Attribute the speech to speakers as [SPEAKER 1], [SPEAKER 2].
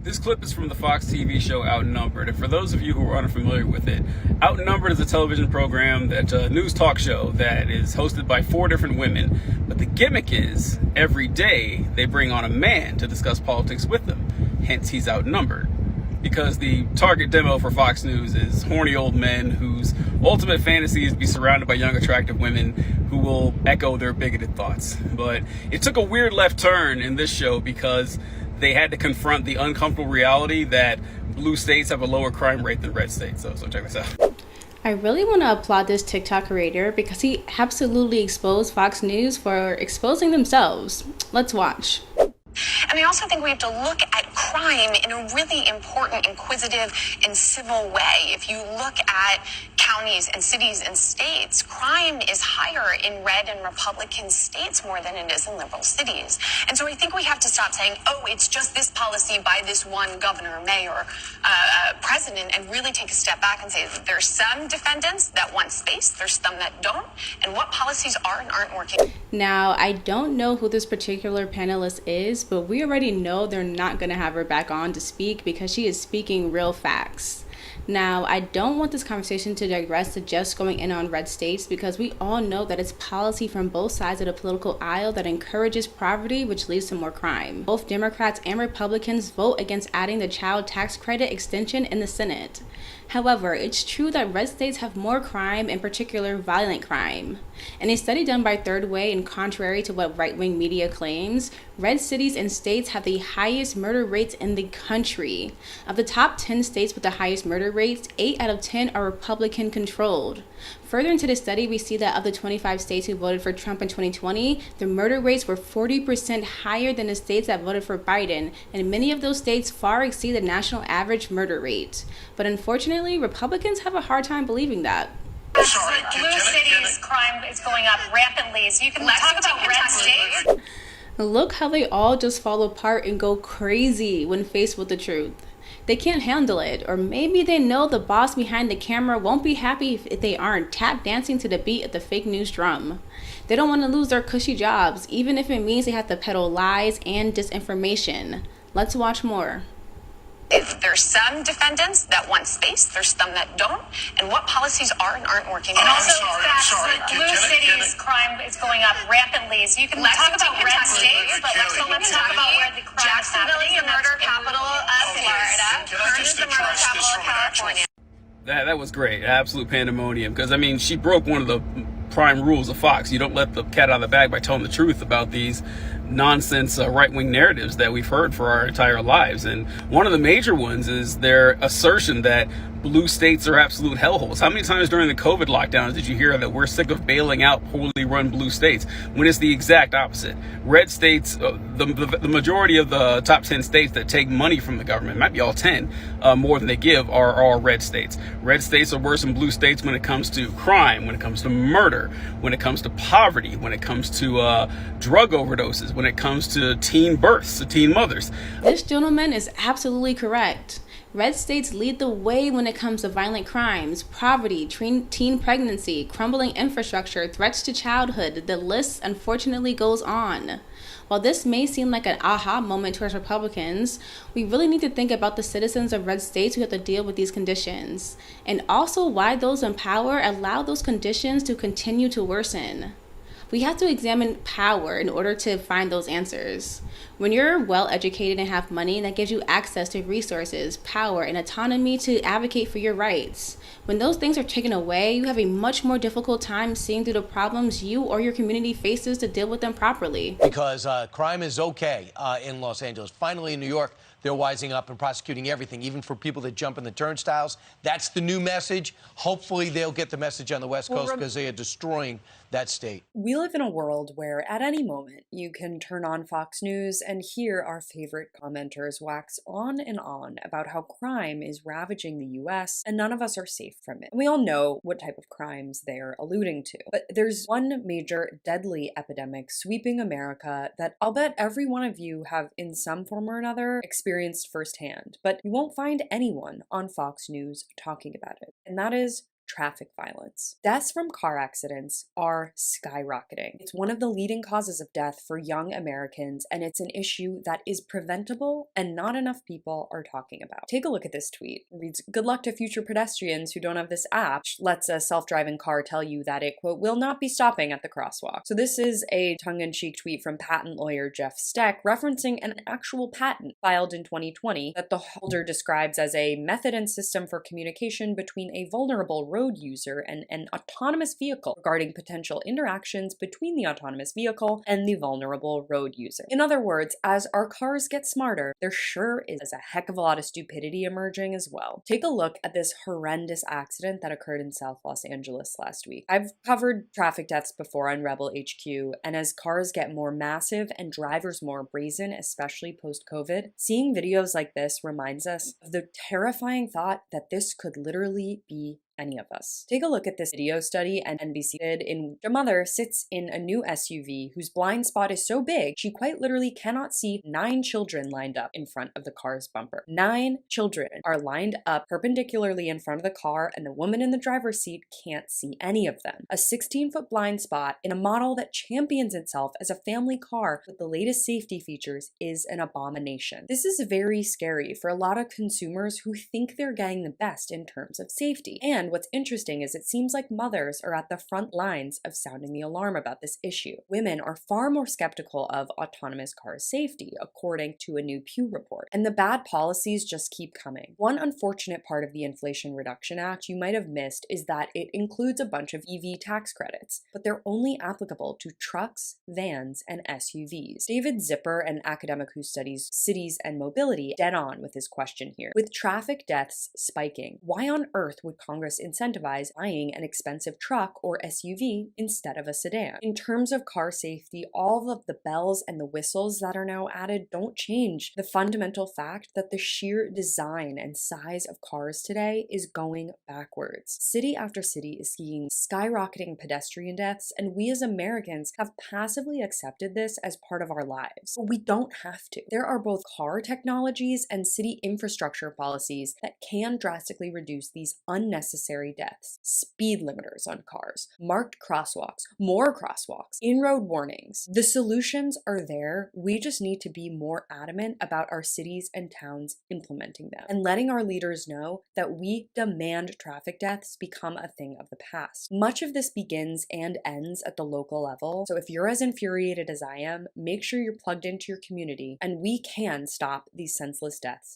[SPEAKER 1] This clip is from the Fox TV show Outnumbered, and for those of you who are unfamiliar with it, Outnumbered is a television program, that's a news talk show that is hosted by 4 different women, but the gimmick is, every day they bring on a man to discuss politics with them, hence he's outnumbered. Because the target demo for Fox News is horny old men whose ultimate fantasy is to be surrounded by young, attractive women who will echo their bigoted thoughts. But it took a weird left turn in this show because they had to confront the uncomfortable reality that blue states have a lower crime rate than red states. So check this out.
[SPEAKER 2] I really want to applaud this TikTok creator because he absolutely exposed Fox News for exposing themselves. Let's watch.
[SPEAKER 3] And I also think we have to look at crime in a really important, inquisitive, and civil way. If you look at counties and cities and states, crime is higher in red and Republican states more than it is in liberal cities. And so I think we have to stop saying, oh, it's just this policy by this one governor, mayor, president, and really take a step back and say there's some defendants that want space, there's some that don't, and what policies are and aren't working.
[SPEAKER 2] Now, I don't know who this particular panelist is, but we already know they're not going to have her back on to speak because she is speaking real facts. Now, I don't want this conversation to digress to just going in on red states because we all know that it's policy from both sides of the political aisle that encourages poverty, which leads to more crime. Both Democrats and Republicans vote against adding the child tax credit extension in the Senate. However, it's true that red states have more crime, in particular violent crime. In a study done by Third Way, and contrary to what right-wing media claims, red cities and states have the highest murder rates in the country. Of the top 10 states with the highest murder rates, 8 out of 10 are Republican controlled. Further into the study, we see that of the 25 states who voted for Trump in 2020, the murder rates were 40% higher than the states that voted for Biden, and many of those states far exceed the national average murder rate. But unfortunately, Republicans have a hard time believing that.
[SPEAKER 4] Sorry, blue cities crime is going up rampantly, so you can talk about red states.
[SPEAKER 2] Look how they all just fall apart and go crazy when faced with the truth. They can't handle it, or maybe they know the boss behind the camera won't be happy if they aren't tap dancing to the beat of the fake news drum. They don't want to lose their cushy jobs, even if it means they have to peddle lies and disinformation. Let's watch more.
[SPEAKER 3] There's some defendants that want space, there's some that don't, and what policies are and aren't working.
[SPEAKER 4] And also,
[SPEAKER 5] sorry.
[SPEAKER 4] blue cities crime is going up rampantly, so you can talk about red states, but let's talk about where the crime is
[SPEAKER 3] Jacksonville
[SPEAKER 4] happening.
[SPEAKER 3] is the murder capital of Florida. Kern is the murder capital of California.
[SPEAKER 1] That was great. Absolute pandemonium. Because, I mean, she broke one of the prime rules of Fox. You don't let the cat out of the bag by telling the truth about these nonsense right-wing narratives that we've heard for our entire lives. And one of the major ones is their assertion that blue states are absolute hellholes. How many times during the COVID lockdowns did you hear that we're sick of bailing out poorly run blue states, when it's the exact opposite? Red states, the majority of the top 10 states that take money from the government, might be all 10, more than they give, are all red states. Red states are worse than blue states when it comes to crime, when it comes to murder, when it comes to poverty, when it comes to drug overdoses, when it comes to teen births, to teen mothers.
[SPEAKER 2] This gentleman is absolutely correct. Red states lead the way when it comes to violent crimes, poverty, teen pregnancy, crumbling infrastructure, threats to childhood. The list unfortunately goes on. While this may seem like an aha moment to us Republicans, we really need to think about the citizens of red states who have to deal with these conditions, and also why those in power allow those conditions to continue to worsen. We have to examine power in order to find those answers. When you're well educated and have money, that gives you access to resources, power, and autonomy to advocate for your rights. When those things are taken away, you have a much more difficult time seeing through the problems you or your community faces to deal with them properly.
[SPEAKER 5] Because crime is okay in Los Angeles. Finally, in New York, they're wising up and prosecuting everything, even for people that jump in the turnstiles. That's the new message. Hopefully, they'll get the message on the West Coast because they are destroying that state.
[SPEAKER 6] We live in a world where at any moment you can turn on Fox News and hear our favorite commenters wax on and on about how crime is ravaging the US and none of us are safe from it. And we all know what type of crimes they're alluding to. But there's one major deadly epidemic sweeping America that I'll bet every one of you have in some form or another experienced firsthand, but you won't find anyone on Fox News talking about it. And that is traffic violence. Deaths from car accidents are skyrocketing. It's one of the leading causes of death for young Americans, and it's an issue that is preventable and not enough people are talking about. Take a look at this tweet. It reads, "Good luck to future pedestrians who don't have this app," which lets a self-driving car tell you that it, quote, will not be stopping at the crosswalk. So this is a tongue-in-cheek tweet from patent lawyer Jeff Steck referencing an actual patent filed in 2020 that the holder describes as a method and system for communication between a vulnerable road user and an autonomous vehicle regarding potential interactions between the autonomous vehicle and the vulnerable road user. In other words, as our cars get smarter, there sure is a heck of a lot of stupidity emerging as well. Take a look at this horrendous accident that occurred in South Los Angeles last week. I've covered traffic deaths before on Rebel HQ, and as cars get more massive and drivers more brazen, especially post-COVID, seeing videos like this reminds us of the terrifying thought that this could literally be any of us. Take a look at this video study and NBC did in which a mother sits in a new SUV whose blind spot is so big she quite literally cannot see 9 children lined up in front of the car's bumper. 9 children are lined up perpendicularly in front of the car and the woman in the driver's seat can't see any of them. A 16-foot blind spot in a model that champions itself as a family car with the latest safety features is an abomination. This is very scary for a lot of consumers who think they're getting the best in terms of safety. And what's interesting is it seems like mothers are at the front lines of sounding the alarm about this issue. Women are far more skeptical of autonomous car safety, according to a new Pew report. And the bad policies just keep coming. One unfortunate part of the Inflation Reduction Act you might have missed is that it includes a bunch of EV tax credits, but they're only applicable to trucks, vans, and SUVs. David Zipper, an academic who studies cities and mobility, dead on with his question here. With traffic deaths spiking, why on earth would Congress incentivize buying an expensive truck or SUV instead of a sedan? In terms of car safety, all of the bells and the whistles that are now added don't change the fundamental fact that the sheer design and size of cars today is going backwards. City after city is seeing skyrocketing pedestrian deaths, and we as Americans have passively accepted this as part of our lives. But we don't have to. There are both car technologies and city infrastructure policies that can drastically reduce these unnecessary deaths. Speed limiters on cars, marked crosswalks, more crosswalks, in-road warnings. The solutions are there. We just need to be more adamant about our cities and towns implementing them and letting our leaders know that we demand traffic deaths become a thing of the past. Much of this begins and ends at the local level. So if you're as infuriated as I am, make sure you're plugged into your community and we can stop these senseless deaths